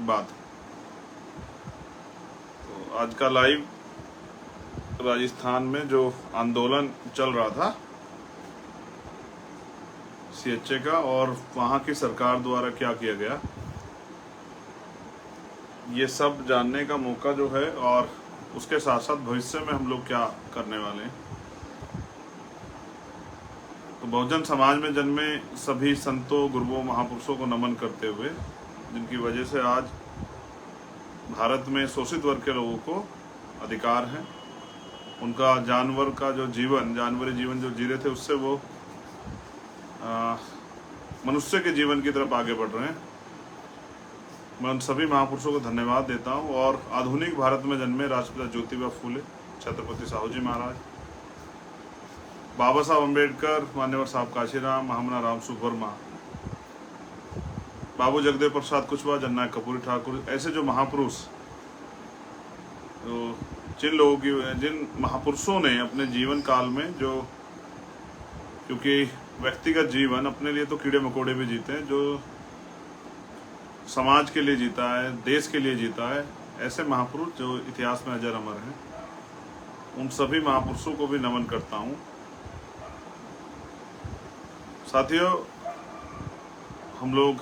बात। तो आज का लाइव राजस्थान में जो आंदोलन चल रहा था सीएचए का, और वहाँ की सरकार द्वारा क्या किया गया, ये सब जानने का मौका जो है, और उसके साथ साथ भविष्य में हम लोग क्या करने वाले हैं। तो बहुजन समाज में जन्मे सभी संतों, गुरुओं, महापुरुषों को नमन करते हुए, जिनकी वजह से आज भारत में शोषित वर्ग के लोगों को अधिकार है, उनका जानवर का जो जीवन, जानवरी जीवन जो जी रहे थे, उससे वो मनुष्य के जीवन की तरफ आगे बढ़ रहे हैं। मैं उन सभी महापुरुषों को धन्यवाद देता हूं। और आधुनिक भारत में जन्मे राष्ट्रपिता ज्योतिबा फूले, छत्रपति साहू जी महाराज, बाबा साहब अम्बेडकर, मान्यवर साहब काशीराम, महामना रामसुख वर्मा, बाबू जगदेव प्रसाद कुशवाहा, जननायक कर्पूरी ठाकुर, ऐसे जो महापुरुष, तो जिन महापुरुषों ने अपने जीवन काल में जो, क्योंकि व्यक्तिगत जीवन अपने लिए तो कीड़े मकोड़े भी जीते हैं, जो समाज के लिए जीता है, देश के लिए जीता है, ऐसे महापुरुष जो इतिहास में अजर अमर हैं, उन सभी महापुरुषों को भी नमन करता हूं। साथियों, हम लोग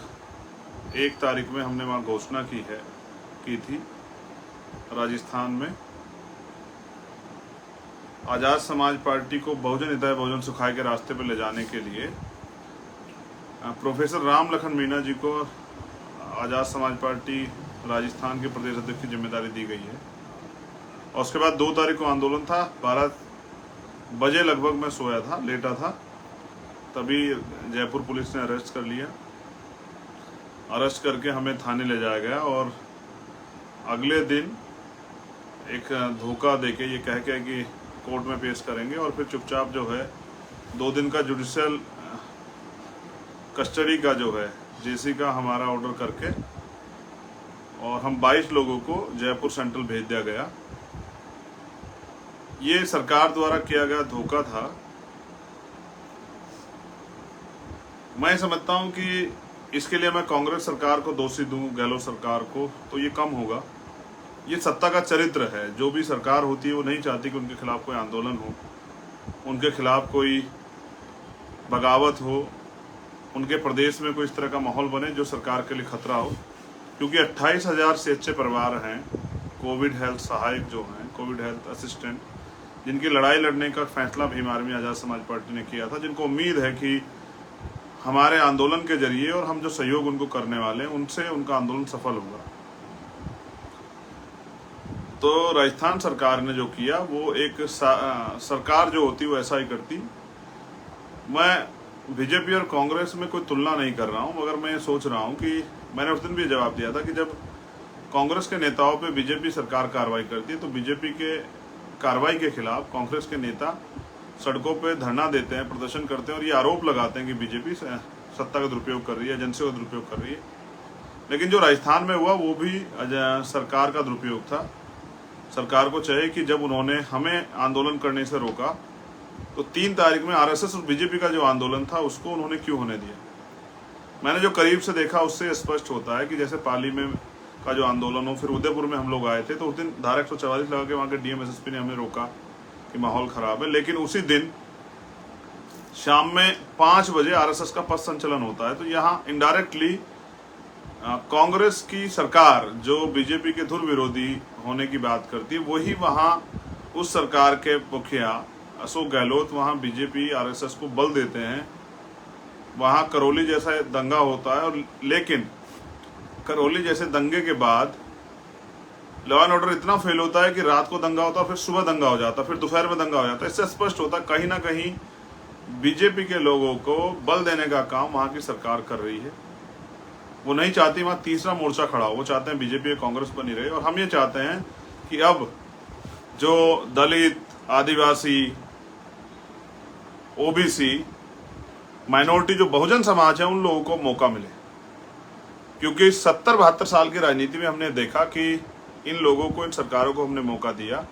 1 तारीख में हमने वहाँ घोषणा की थी राजस्थान में, आजाद समाज पार्टी को बहुजन हिताय बहुजन सुखाय के रास्ते पर ले जाने के लिए प्रोफेसर राम लखन मीणा जी को आजाद समाज पार्टी राजस्थान के प्रदेश अध्यक्ष की जिम्मेदारी दी गई है। और उसके बाद 2 तारीख को आंदोलन था। 12 बजे लगभग मैं सोया था, लेटा था, तभी जयपुर पुलिस ने अरेस्ट कर लिया। अरेस्ट करके हमें थाने ले जाया गया, और अगले दिन एक धोखा देके ये कह के कि कोर्ट में पेश करेंगे, और फिर चुपचाप जो है 2 दिन का जुडिशियल कस्टडी का जो है जेसी का हमारा ऑर्डर करके, और हम 22 लोगों को जयपुर सेंट्रल भेज दिया गया। ये सरकार द्वारा किया गया धोखा था। मैं समझता हूं कि इसके लिए मैं कांग्रेस सरकार को दोषी दूं, गहलोत सरकार को, तो ये कम होगा। ये सत्ता का चरित्र है। जो भी सरकार होती है वो नहीं चाहती कि उनके खिलाफ कोई आंदोलन हो, उनके खिलाफ कोई बगावत हो, उनके प्रदेश में कोई इस तरह का माहौल बने जो सरकार के लिए खतरा हो। क्योंकि 28,000 सीएचए परिवार हैं, कोविड हेल्थ सहायक जो हैं, कोविड हेल्थ असिस्टेंट, जिनकी लड़ाई लड़ने का फैसला भीम आर्मी आजाद समाज पार्टी ने किया था, जिनको उम्मीद है कि हमारे आंदोलन के जरिए और हम जो सहयोग उनको करने वाले हैं, उनसे उनका आंदोलन सफल होगा। तो राजस्थान सरकार ने जो किया, वो एक सरकार जो होती वो ऐसा ही करती। मैं बीजेपी और कांग्रेस में कोई तुलना नहीं कर रहा हूं, मगर मैं ये सोच रहा हूं कि मैंने उस दिन भी जवाब दिया था कि जब कांग्रेस के नेताओं पे बीजेपी सरकार कार्रवाई करती है, तो बीजेपी के कार्रवाई के खिलाफ कांग्रेस के नेता सड़कों पे धरना देते हैं, प्रदर्शन करते हैं, और ये आरोप लगाते हैं कि बीजेपी सत्ता का दुरुपयोग कर रही है, एजेंसी का दुरुपयोग कर रही है। लेकिन जो राजस्थान में हुआ वो भी सरकार का दुरुपयोग था। सरकार को चाहिए कि जब उन्होंने हमें आंदोलन करने से रोका, तो 3 तारीख में आरएसएस और बीजेपी का जो आंदोलन था उसको उन्होंने क्यों होने दिया। मैंने जो करीब से देखा उससे स्पष्ट होता है कि जैसे पाली में का जो आंदोलन हो, फिर उदयपुर में हम लोग आए थे, तो उस दिन धारा 144 लगा के वहाँ के डीएम एसएसपी ने हमें रोका कि माहौल खराब है। लेकिन उसी दिन शाम में 5 बजे आरएसएस का पथ संचलन होता है। तो यहाँ इनडायरेक्टली कांग्रेस की सरकार जो बीजेपी के धुर विरोधी होने की बात करती है, वही वहाँ उस सरकार के मुखिया अशोक गहलोत वहाँ बीजेपी आरएसएस को बल देते हैं। वहाँ करौली जैसा दंगा होता है, और लेकिन करौली जैसे दंगे के बाद लॉ एंड ऑर्डर इतना फेल होता है कि रात को दंगा होता है, फिर सुबह दंगा हो जाता है, फिर दोपहर में दंगा हो जाता है। इससे स्पष्ट होता है कहीं ना कहीं बीजेपी के लोगों को बल देने का काम वहाँ की सरकार कर रही है। वो नहीं चाहती वहाँ तीसरा मोर्चा खड़ा हो, वो चाहते हैं बीजेपी और कांग्रेस बनी रहे। और हम ये चाहते हैं कि अब जो दलित, आदिवासी, ओबीसी, माइनॉरिटी, जो बहुजन समाज है, उन लोगों को मौका मिले। क्योंकि 70-72 साल की राजनीति में हमने देखा कि इन लोगों को, इन सरकारों को हमने मौका दिया,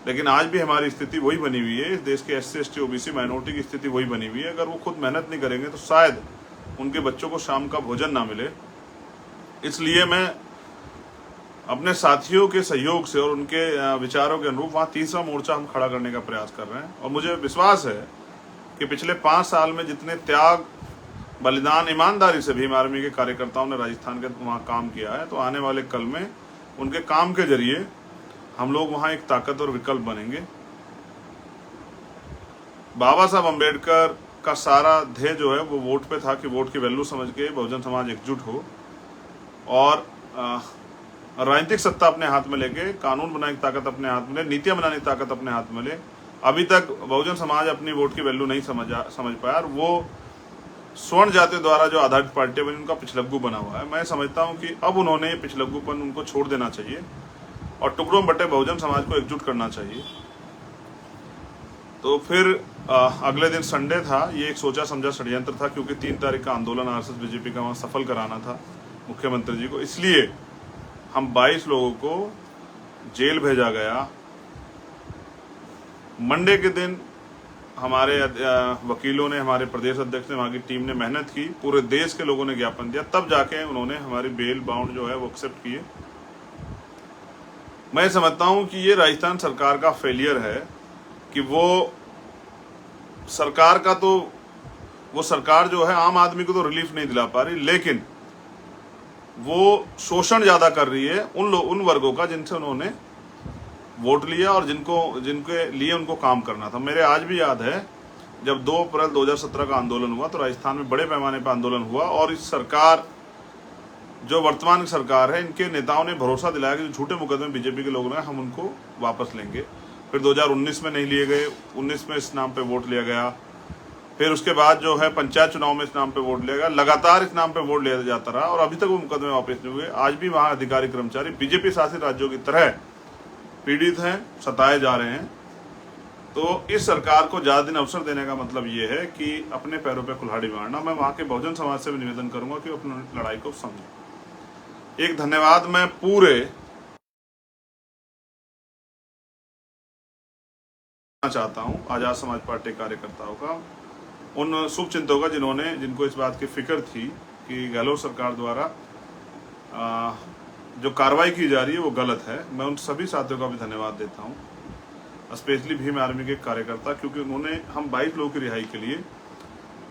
लेकिन आज भी हमारी स्थिति वही बनी हुई है। इस देश के एससी, एसटी, ओबीसी, माइनॉरिटी की स्थिति वही बनी हुई है। अगर वो खुद मेहनत नहीं करेंगे तो शायद उनके बच्चों को शाम का भोजन ना मिले। इसलिए मैं अपने साथियों के सहयोग से और उनके विचारों के अनुरूप वहाँ तीसरा मोर्चा हम खड़ा करने का प्रयास कर रहे हैं। और मुझे विश्वास है कि पिछले 5 साल में जितने त्याग, बलिदान, ईमानदारी से भीम आर्मी के कार्यकर्ताओं ने राजस्थान के वहाँ काम किया है, तो आने वाले कल में उनके काम के जरिए हम लोग वहाँ एक ताकत और विकल्प बनेंगे। बाबा साहब अम्बेडकर का सारा ध्येय जो है वो वोट पे था कि वोट की वैल्यू समझ के बहुजन समाज एकजुट हो और राजनीतिक सत्ता अपने हाथ में लेके, कानून बनाने की ताकत अपने हाथ में ले, नीतियां बनाने की ताकत अपने हाथ में ले। अभी तक बहुजन समाज अपनी वोट की वैल्यू नहीं समझ पाया और वो स्वर्ण जाति द्वारा जो आधारित पार्टी बनी उनका पिछलग्गू बना हुआ है। मैं समझता हूं कि अब उन्होंने पिछलग्गूपन उनको छोड़ देना चाहिए और टुकड़ों में बटे बहुजन समाज को एकजुट करना चाहिए। तो फिर अगले दिन संडे था, ये एक सोचा समझा षड्यंत्र था, क्योंकि 3 तारीख का आंदोलन आरएसएस बीजेपी का वहां सफल कराना था मुख्यमंत्री जी को, इसलिए हम 22 लोगों को जेल भेजा गया। मंडे के दिन हमारे वकीलों ने, हमारे प्रदेश अध्यक्ष ने, वहां की टीम ने मेहनत की, पूरे देश के लोगों ने ज्ञापन दिया, तब जाके उन्होंने हमारी बेल बाउंड जो है वो एक्सेप्ट किए। मैं समझता हूं कि ये राजस्थान सरकार का फेलियर है कि वो सरकार का, तो वो सरकार जो है आम आदमी को तो रिलीफ नहीं दिला पा रही, लेकिन वो शोषण ज्यादा कर रही है उन वर्गों का जिनसे उन्होंने वोट लिया और जिनके लिए उनको काम करना था। मेरे आज भी याद है जब 2 अप्रैल 2017 का आंदोलन हुआ तो राजस्थान में बड़े पैमाने पर आंदोलन हुआ और इस सरकार, जो वर्तमान की सरकार है, इनके नेताओं ने भरोसा दिलाया कि जो झूठे मुकदमे बीजेपी के लोगों ने हम उनको वापस लेंगे। फिर 2019 में नहीं लिए गए, 19 में इस नाम पे वोट लिया गया, फिर उसके बाद जो है पंचायत चुनाव में इस नाम पे वोट लिया गया, लगातार इस नाम पे वोट लिया जाता रहा और अभी तक वो मुकदमे वापस नहीं हुए। आज भी वहाँ अधिकारी कर्मचारी बीजेपी शासित राज्यों की तरह पीड़ित हैं, सताए जा रहे हैं। तो इस सरकार को ज्यादा दिन अवसर देने का मतलब ये है कि अपने पैरों पे कुल्हाड़ी मारना। मैं वहां के बहुजन समाज से भी निवेदन करूंगा कि अपनी लड़ाई को समझें। एक धन्यवाद मैं पूरे चाहता हूं आजाद समाज पार्टी कार्यकर्ताओं का, उन शुभचिंतकों का जिनको इस बात की फिक्र थी कि गहलोत सरकार द्वारा जो कार्रवाई की जा रही है वो गलत है। मैं उन सभी साथियों का भी धन्यवाद देता हूं, स्पेशली भीम आर्मी के कार्यकर्ता, क्योंकि उन्होंने हम 22 लोगों की रिहाई के लिए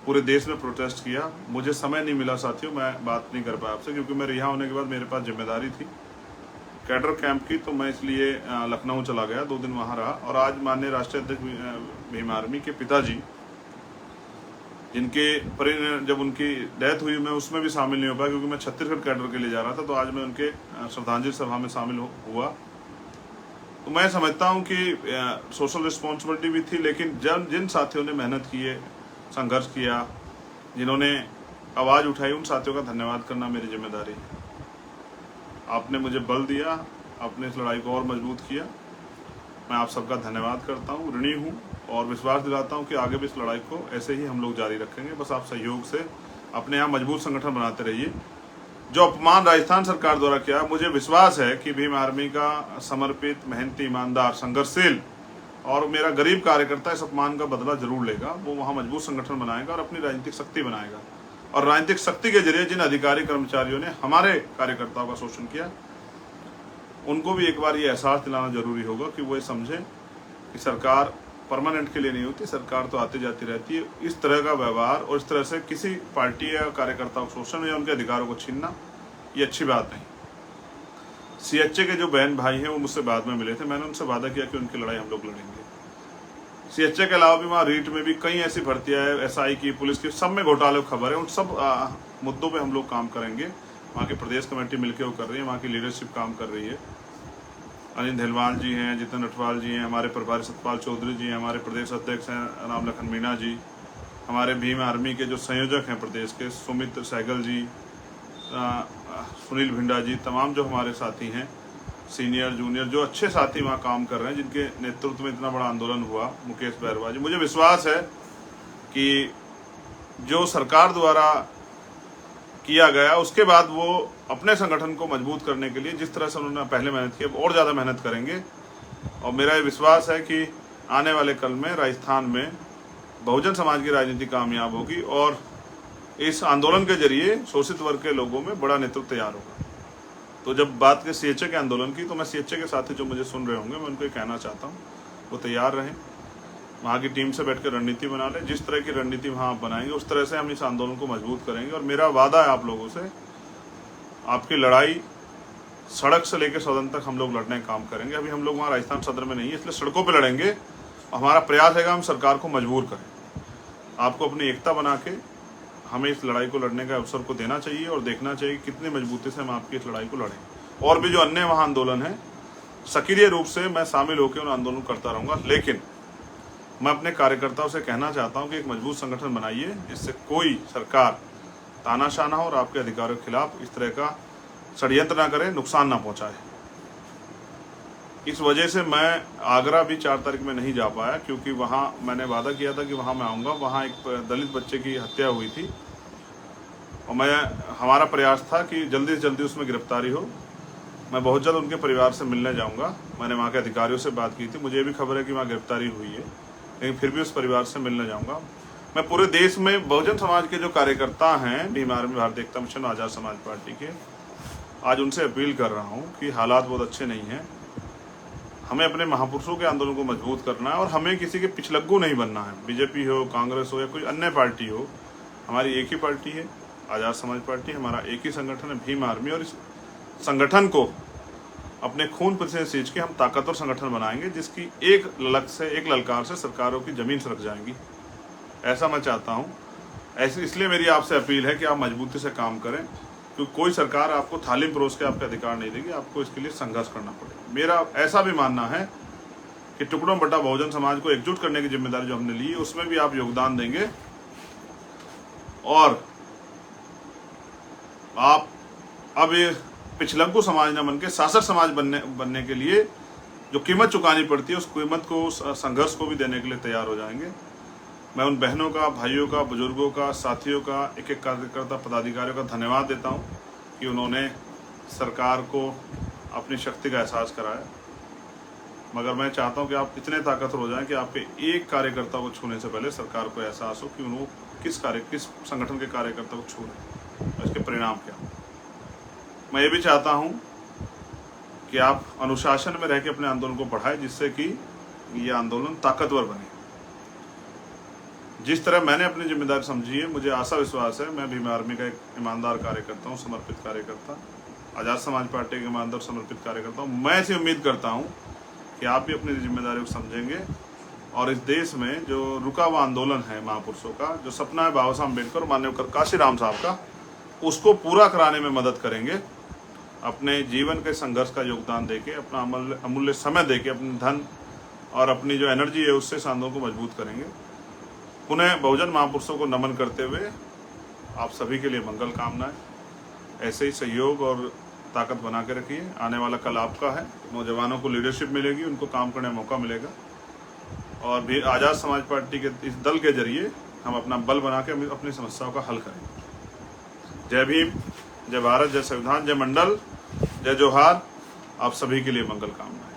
पूरे देश में प्रोटेस्ट किया। मुझे समय नहीं मिला साथियों, मैं बात नहीं कर पाया आपसे, क्योंकि मैं रिहा होने के बाद मेरे पास जिम्मेदारी थी कैडर कैंप की, तो मैं इसलिए लखनऊ चला गया, 2 दिन वहां रहा। और आज माननीय राष्ट्रीय अध्यक्ष भीम आर्मी के पिताजी, जिनके जब उनकी डेथ हुई मैं उसमें भी शामिल नहीं हो पाया क्योंकि मैं छत्तीसगढ़ कैडर के लिए जा रहा था, तो आज मैं उनके श्रद्धांजलि सभा में शामिल हुआ। तो मैं समझता हूं कि सोशल रिस्पॉन्सिबिलिटी भी थी, लेकिन जिन साथियों ने मेहनत की है, संघर्ष किया, जिन्होंने आवाज़ उठाई, उन साथियों का धन्यवाद करना मेरी जिम्मेदारी है। आपने मुझे बल दिया, आपने इस लड़ाई को और मजबूत किया, मैं आप सबका धन्यवाद करता हूँ, ऋणी हूँ और विश्वास दिलाता हूँ कि आगे भी इस लड़ाई को ऐसे ही हम लोग जारी रखेंगे। बस आप सहयोग से अपने यहाँ मजबूत संगठन बनाते रहिए। जो अपमान राजस्थान सरकार द्वारा किया, मुझे विश्वास है कि भीम आर्मी का समर्पित, मेहनती, ईमानदार, संघर्षशील और मेरा गरीब कार्यकर्ता इस अपमान का बदला जरूर लेगा। वो वहाँ मजबूत संगठन बनाएगा और अपनी राजनीतिक शक्ति बनाएगा, और राजनीतिक शक्ति के जरिए जिन अधिकारी कर्मचारियों ने हमारे कार्यकर्ताओं का शोषण किया, उनको भी एक बार ये एहसास दिलाना जरूरी होगा कि वो ये समझे कि सरकार परमानेंट के लिए नहीं होती, सरकार तो आती जाती रहती है। इस तरह का व्यवहार और इस तरह से किसी पार्टी या कार्यकर्ता को शोषण या उनके अधिकारों को छीनना, ये अच्छी बात नहीं। सीएचए के जो बहन भाई हैं वो मुझसे बाद में मिले थे, मैंने उनसे वादा किया कि उनकी लड़ाई हम लोग लड़ेंगे। सीएचए के अलावा भी वहाँ रीट में भी कई ऐसी भर्तियाँ है, एसआई की, पुलिस की, सब में घोटाले खबर है। उन सब मुद्दों पे हम लोग काम करेंगे। वहाँ की प्रदेश कमेटी मिलकर वो कर रही है, वहाँ की लीडरशिप काम कर रही है। अनिल ढेलवाल जी हैं, जितेंद्र अठवाल जी हैं, हमारे प्रभारी सतपाल चौधरी जी हैं, हमारे प्रदेश अध्यक्ष हैं राम लखन मीणा जी, हमारे भीम आर्मी के जो संयोजक हैं प्रदेश के सुमित सहगल जी, सुनील भिंडा जी, तमाम जो हमारे साथी हैं, सीनियर जूनियर जो अच्छे साथी वहाँ काम कर रहे हैं, जिनके नेतृत्व में इतना बड़ा आंदोलन हुआ, मुकेश बैरवा जी। मुझे विश्वास है कि जो सरकार द्वारा किया गया उसके बाद वो अपने संगठन को मजबूत करने के लिए जिस तरह से उन्होंने पहले मेहनत की, और ज़्यादा मेहनत करेंगे। और मेरा ये विश्वास है कि आने वाले कल में राजस्थान में बहुजन समाज की राजनीति कामयाब होगी और इस आंदोलन के जरिए शोषित वर्ग के लोगों में बड़ा नेतृत्व तैयार होगा। तो जब बात के सीएचए के आंदोलन की, तो मैं सीएचए के साथी जो मुझे सुन रहे होंगे, मैं उनको ये कहना चाहता हूँ वो तैयार रहें, वहाँ की टीम से बैठकर रणनीति बना लें। जिस तरह की रणनीति वहाँ आप बनाएंगे उस तरह से हम इस आंदोलन को मजबूत करेंगे। और मेरा वादा है आप लोगों से, आपकी लड़ाई सड़क से लेकर सदन तक हम लोग लड़ने का काम करेंगे। अभी हम लोग वहाँ राजस्थान सदर में नहीं है, इसलिए सड़कों पर लड़ेंगे। हमारा प्रयास है हम सरकार को मजबूर करें। आपको अपनी एकता बना के हमें इस लड़ाई को लड़ने का अवसर को देना चाहिए और देखना चाहिए कि कितनी मजबूती से हम आपकी इस लड़ाई को लड़ें। और भी जो अन्य वहाँ आंदोलन है, सक्रिय रूप से मैं शामिल होकर उन आंदोलन करता रहूँगा। लेकिन मैं अपने कार्यकर्ताओं से कहना चाहता हूँ कि एक मजबूत संगठन बनाइए, जिससे कोई सरकार तानाशाह ना हो और आपके अधिकारियों के खिलाफ इस तरह का षड्यंत्र ना करे, नुकसान ना पहुँचाए। इस वजह से मैं आगरा भी 4 तारीख में नहीं जा पाया, क्योंकि वहाँ मैंने वादा किया था कि वहाँ मैं आऊँगा। वहाँ एक दलित बच्चे की हत्या हुई थी और हमारा प्रयास था कि जल्दी से जल्दी उसमें गिरफ्तारी हो। मैं बहुत जल्द उनके परिवार से मिलने जाऊँगा। मैंने वहाँ के अधिकारियों से बात की थी, मुझे भी खबर है कि वहाँ गिरफ्तारी हुई है, लेकिन फिर भी उस परिवार से मिलने जाऊँगा। मैं पूरे देश में बहुजन समाज के जो कार्यकर्ता हैं, भीम आर्मी, भारतीय एकता मिशन, आज़ाद समाज पार्टी के, आज उनसे अपील कर रहा हूँ कि हालात बहुत अच्छे नहीं हैं। हमें अपने महापुरुषों के आंदोलन को मजबूत करना है और हमें किसी के पिछलग्गू नहीं बनना है। बीजेपी हो, कांग्रेस हो या कोई अन्य पार्टी हो, हमारी एक ही पार्टी है, आज़ाद समाज पार्टी। हमारा एक ही संगठन है, भीम आर्मी। और इस संगठन को अपने खून पसीने सींच के हम ताकतवर संगठन बनाएंगे, जिसकी एक ललकार से सरकारों की जमीन सरक जाएंगी। ऐसा मैं चाहता हूँ। इसलिए मेरी आपसे अपील है कि आप मजबूती से काम करें, क्योंकि कोई सरकार आपको थाली में परोस के आपके अधिकार नहीं देगी। आपको इसके लिए संघर्ष करना पड़ेगा। मेरा ऐसा भी मानना है कि टुकड़ों बटा बहुजन समाज को एकजुट करने की जिम्मेदारी जो हमने ली है, उसमें भी आप योगदान देंगे और आप अब ये पिछलग्गू समाज न बन के शासक समाज बनने के लिए जो कीमत चुकानी पड़ती है, उस कीमत को, उस संघर्ष को भी देने के लिए तैयार हो जाएंगे। मैं उन बहनों का, भाइयों का, बुजुर्गों का, साथियों का, एक एक कार्यकर्ता, पदाधिकारियों का धन्यवाद देता हूं कि उन्होंने सरकार को अपनी शक्ति का एहसास कराया। मगर मैं चाहता हूं कि आप इतने ताकतवर हो जाएं कि आपके एक कार्यकर्ता को छूने से पहले सरकार को एहसास हो कि उन्होंने किस संगठन के कार्यकर्ता को छू रहे हैं, इसके परिणाम क्या। मैं ये भी चाहता हूँ कि आप अनुशासन में रह के अपने आंदोलन को बढ़ाएं, जिससे कि ये आंदोलन ताकतवर बने। जिस तरह मैंने अपनी जिम्मेदारी समझी है, मुझे आशा विश्वास है, मैं भीम आर्मी का एक ईमानदार कार्यकर्ता हूँ, समर्पित कार्यकर्ता, आज़ाद समाज पार्टी के ईमानदार समर्पित कार्यकर्ता हूँ। मैं ऐसी उम्मीद करता हूँ कि आप भी अपनी जिम्मेदारी को समझेंगे और इस देश में जो रुका हुआ आंदोलन है महापुरुषों का, जो सपना है बाबा साहब अम्बेडकर, माननीय काशीराम साहब का, उसको पूरा कराने में मदद करेंगे। अपने जीवन के संघर्ष का योगदान देके, अपना अमूल्य समय देके, अपने धन और अपनी जो एनर्जी है उससे इस आंदोलन को मजबूत करेंगे। पुनः बहुजन महापुरुषों को नमन करते हुए आप सभी के लिए मंगल कामनाएं। ऐसे ही सहयोग और ताकत बना के रखिए। आने वाला कल आपका है। नौजवानों को लीडरशिप मिलेगी, उनको काम करने का मौका मिलेगा और भी आज़ाद समाज पार्टी के इस दल के जरिए हम अपना बल बना के अपनी समस्याओं का हल करेंगे। जय भीम, जय भारत, जय संविधान, जय मंडल, जय जोहार। आप सभी के लिए मंगल कामनाएं।